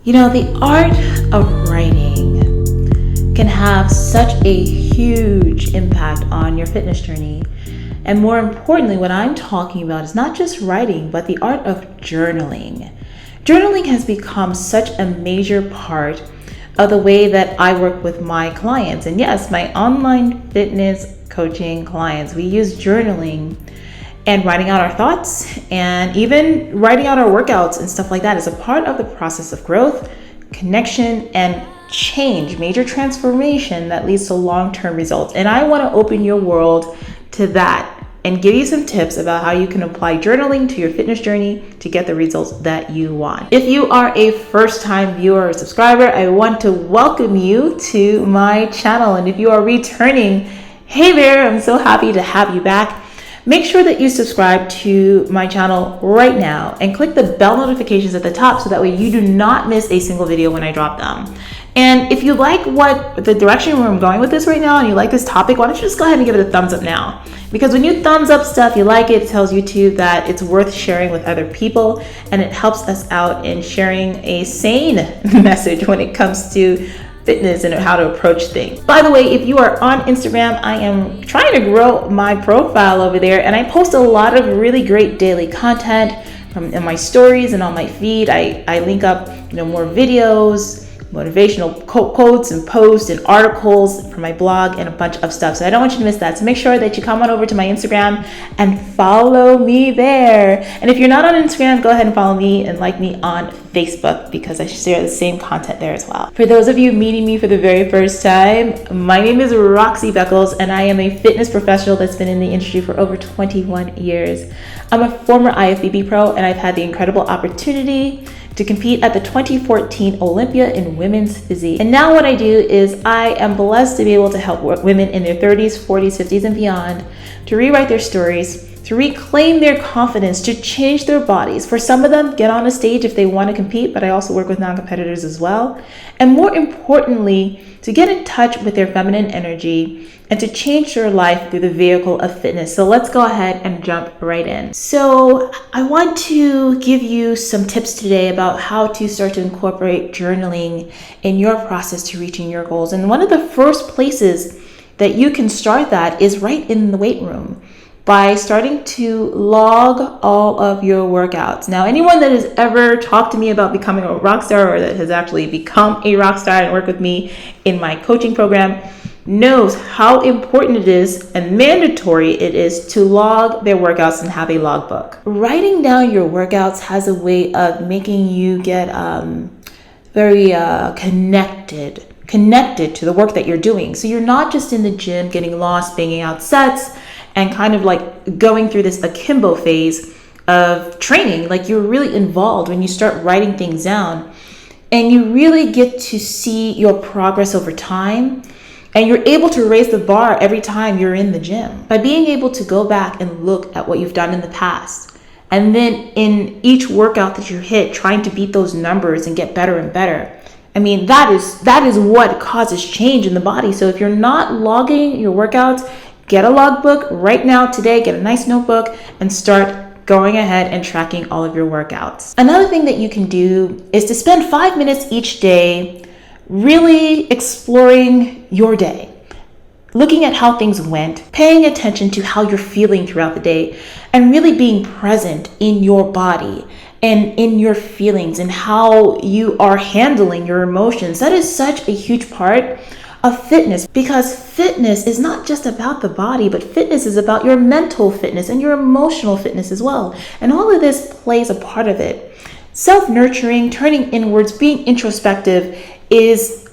The art of writing can have such a huge impact on your fitness journey. And more importantly, what I'm talking about is not just writing, but the art of journaling. Journaling has become such a major part of the way that I work with my clients. And yes, my online fitness coaching clients, we use journaling and writing out our thoughts and even writing out our workouts and stuff like that is a part of the process of growth, connection, and change, major transformation that leads to long-term results. And I want to open your world to that and give you some tips about how you can apply journaling to your fitness journey to get the results that you want. If you are a first-time viewer or subscriber, I want to welcome you to my channel. And if you are returning, hey there, I'm so happy to have you back. Make sure that you subscribe to my channel right now and click the bell notifications at the top so that way you do not miss a single video when I drop them. And if you like what the direction where I'm going with this right now and you like this topic, why don't you just go ahead and give it a thumbs up now? Because when you thumbs up stuff, you like it, it tells YouTube that it's worth sharing with other people, and it helps us out in sharing a sane message when it comes to fitness and how to approach things. By the way, if you are on Instagram, I am trying to grow my profile over there, and I post a lot of really great daily content in my stories and on my feed. I link up more videos, motivational quotes and posts and articles for my blog and a bunch of stuff. So I don't want you to miss that. So make sure that you come on over to my Instagram and follow me there. And if you're not on Instagram, go ahead and follow me and like me on Facebook because I share the same content there as well. For those of you meeting me for the very first time, my name is Roxy Beckles and I am a fitness professional that's been in the industry for over 21 years. I'm a former IFBB pro and I've had the incredible opportunity to compete at the 2014 Olympia in women's physique. And now what I do is I am blessed to be able to help women in their 30s, 40s, 50s, and beyond to rewrite their stories, to reclaim their confidence, to change their bodies. For some of them, get on a stage if they want to compete, but I also work with non-competitors as well. And more importantly, to get in touch with their feminine energy and to change their life through the vehicle of fitness. So let's go ahead and jump right in. So I want to give you some tips today about how to start to incorporate journaling in your process to reaching your goals. And one of the first places that you can start that is right in the weight room by starting to log all of your workouts. Now, anyone that has ever talked to me about becoming a rock star or that has actually become a rock star and worked with me in my coaching program knows how important it is and mandatory it is to log their workouts and have a logbook. Writing down your workouts has a way of making you get very connected to the work that you're doing. So you're not just in the gym getting lost, banging out sets, and kind of like going through this akimbo phase of training. Like you're really involved when you start writing things down, and you really get to see your progress over time. And you're able to raise the bar every time you're in the gym by being able to go back and look at what you've done in the past. And then in each workout that you hit, trying to beat those numbers and get better and better. I mean, that is what causes change in the body. So if you're not logging your workouts, get a logbook right now today, get a nice notebook and start going ahead and tracking all of your workouts. Another thing that you can do is to spend 5 minutes each day really exploring your day, looking at how things went, paying attention to how you're feeling throughout the day, and really being present in your body and in your feelings and how you are handling your emotions. That is such a huge part of fitness, because fitness is not just about the body, but fitness is about your mental fitness and your emotional fitness as well. And all of this plays a part of it. Self-nurturing, turning inwards, being introspective is,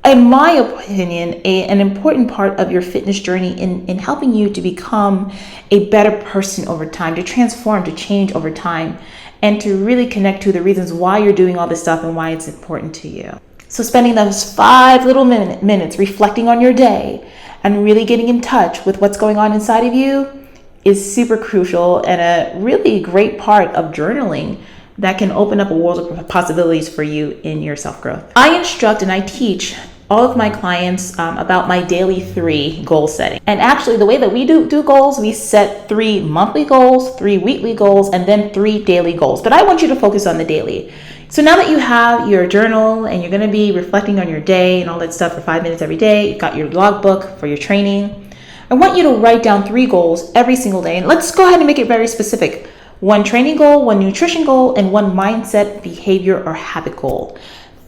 in my opinion, an important part of your fitness journey in helping you to become a better person over time, to transform, to change over time, and to really connect to the reasons why you're doing all this stuff and why it's important to you. So spending those 5 little minutes reflecting on your day and really getting in touch with what's going on inside of you is super crucial and a really great part of journaling that can open up a world of possibilities for you in your self-growth. I instruct and I teach all of my clients about my daily 3 goal setting. And actually the way that we do goals, we set 3 monthly goals, 3 weekly goals, and then 3 daily goals. But I want you to focus on the daily. So now that you have your journal and you're going to be reflecting on your day and all that stuff for 5 minutes every day, you've got your logbook for your training, I want you to write down 3 goals every single day. And let's go ahead and make it very specific. 1 training goal, 1 nutrition goal, and 1 mindset, behavior, or habit goal.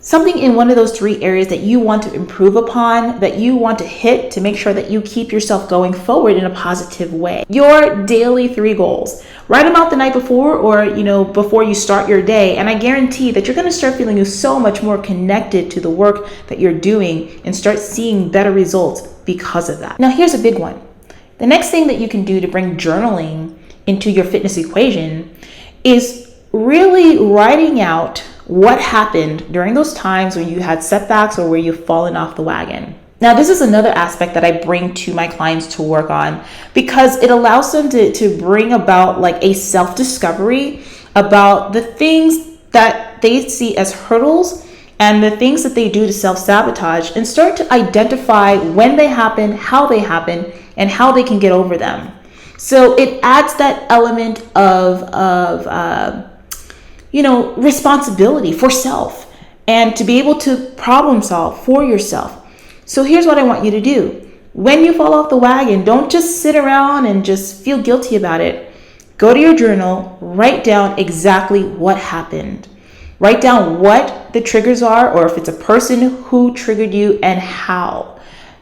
Something in one of those 3 areas that you want to improve upon, that you want to hit to make sure that you keep yourself going forward in a positive way. Your daily 3 goals. Write them out the night before or, before you start your day. And I guarantee that you're going to start feeling so much more connected to the work that you're doing and start seeing better results because of that. Now, here's a big one. The next thing that you can do to bring journaling into your fitness equation is really writing out what happened during those times when you had setbacks or where you've fallen off the wagon. Now, this is another aspect that I bring to my clients to work on because it allows them to bring about like a self-discovery about the things that they see as hurdles and the things that they do to self-sabotage and start to identify when they happen, and how they can get over them. So it adds that element of responsibility for self and to be able to problem solve for yourself. So here's what I want you to do. When you fall off the wagon, don't just sit around and just feel guilty about it. Go to your journal, write down exactly what happened. Write down what the triggers are, or if it's a person who triggered you and how.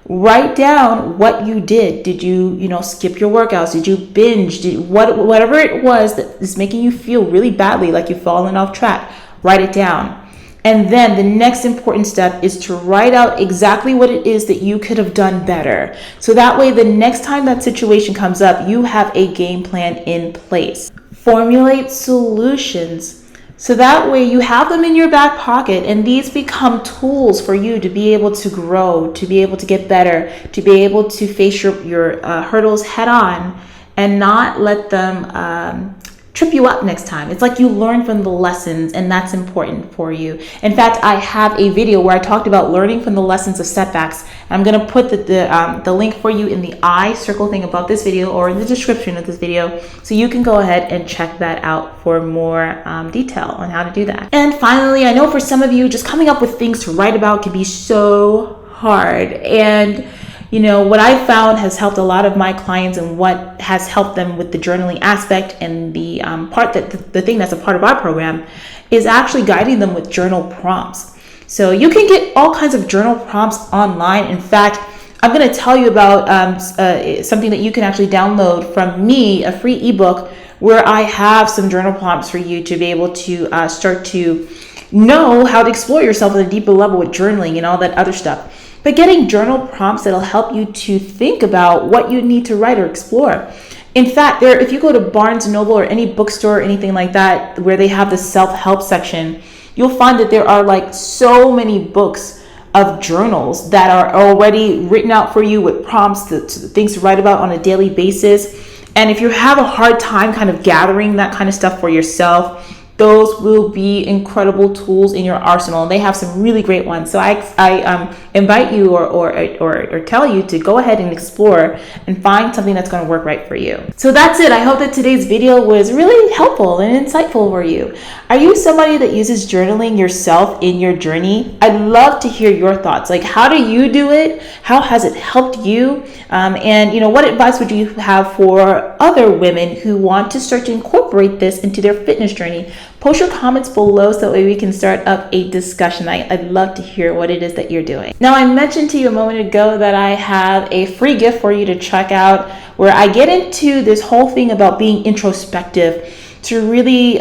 Write down what you did. Did you, skip your workouts? Did you binge? Whatever it was that is making you feel really badly, like you've fallen off track, write it down. And then the next important step is to write out exactly what it is that you could have done better. So that way, the next time that situation comes up, you have a game plan in place. Formulate solutions. So that way you have them in your back pocket, and these become tools for you to be able to grow, to be able to get better, to be able to face your hurdles head on and not let them trip you up next time. It's like you learn from the lessons, and that's important for you. In fact, I have a video where I talked about learning from the lessons of setbacks. I'm going to put the link for you in the I circle thing above this video or in the description of this video, so you can go ahead and check that out for more detail on how to do that. And finally, I know for some of you, just coming up with things to write about can be so hard. And what I found has helped a lot of my clients, and what has helped them with the journaling aspect and the the thing that's a part of our program is actually guiding them with journal prompts. So you can get all kinds of journal prompts online. In fact, I'm going to tell you about something that you can actually download from me, a free ebook where I have some journal prompts for you to be able to start to know how to explore yourself at a deeper level with journaling and all that other stuff. But getting journal prompts that'll help you to think about what you need to write or explore. In fact, if you go to Barnes & Noble or any bookstore or anything like that where they have the self-help section, you'll find that there are like so many books of journals that are already written out for you with prompts, the things to write about on a daily basis. And if you have a hard time kind of gathering that kind of stuff for yourself, those will be incredible tools in your arsenal. And they have some really great ones. So I invite you or tell you to go ahead and explore and find something that's going to work right for you. So that's it. I hope that today's video was really helpful and insightful for you. Are you somebody that uses journaling yourself in your journey? I'd love to hear your thoughts. Like, how do you do it? How has it helped you? And what advice would you have for other women who want to start to incorporate this into their fitness journey? Post your comments below so that way we can start up a discussion. I'd love to hear what it is that you're doing. Now, I mentioned to you a moment ago that I have a free gift for you to check out where I get into this whole thing about being introspective, to really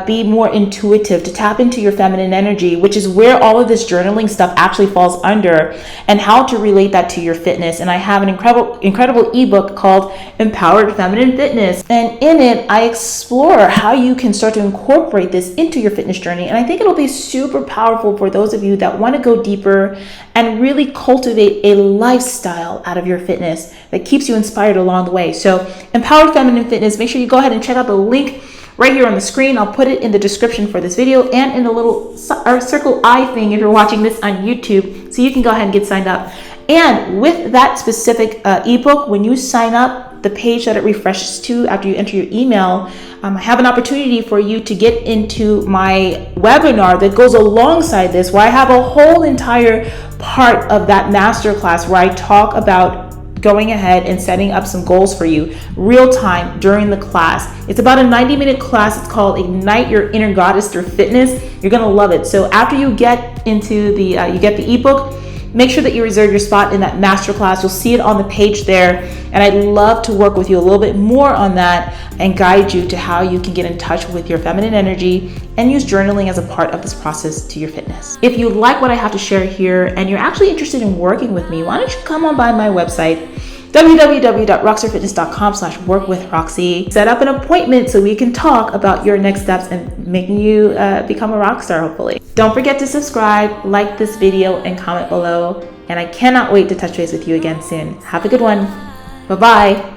be more intuitive, to tap into your feminine energy, which is where all of this journaling stuff actually falls under, and how to relate that to your fitness. And I have an incredible ebook called Empowered Feminine Fitness. And in it, I explore how you can start to incorporate this into your fitness journey. And I think it'll be super powerful for those of you that want to go deeper and really cultivate a lifestyle out of your fitness that keeps you inspired along the way. So Empowered Feminine Fitness, make sure you go ahead and check out the link right here on the screen. I'll put it in the description for this video and in the little circle I thing if you're watching this on YouTube, so you can go ahead and get signed up. And with that specific ebook, when you sign up, the page that it refreshes to after you enter your email, I have an opportunity for you to get into my webinar that goes alongside this, where I have a whole entire part of that masterclass where I talk about going ahead and setting up some goals for you real time during the class. It's about a 90-minute class. It's called Ignite Your Inner Goddess Through Fitness. You're gonna love it. So after you get into the you get the ebook, make sure that you reserve your spot in that masterclass. You'll see it on the page there, and I'd love to work with you a little bit more on that and guide you to how you can get in touch with your feminine energy and use journaling as a part of this process to your fitness. If you like what I have to share here and you're actually interested in working with me, why don't you come on by my website, www.rockstarfitness.com/workwithroxy. Set up an appointment so we can talk about your next steps and making you become a rock star, hopefully. Don't forget to subscribe, like this video, and comment below. And I cannot wait to touch base with you again soon. Have a good one. Bye-bye.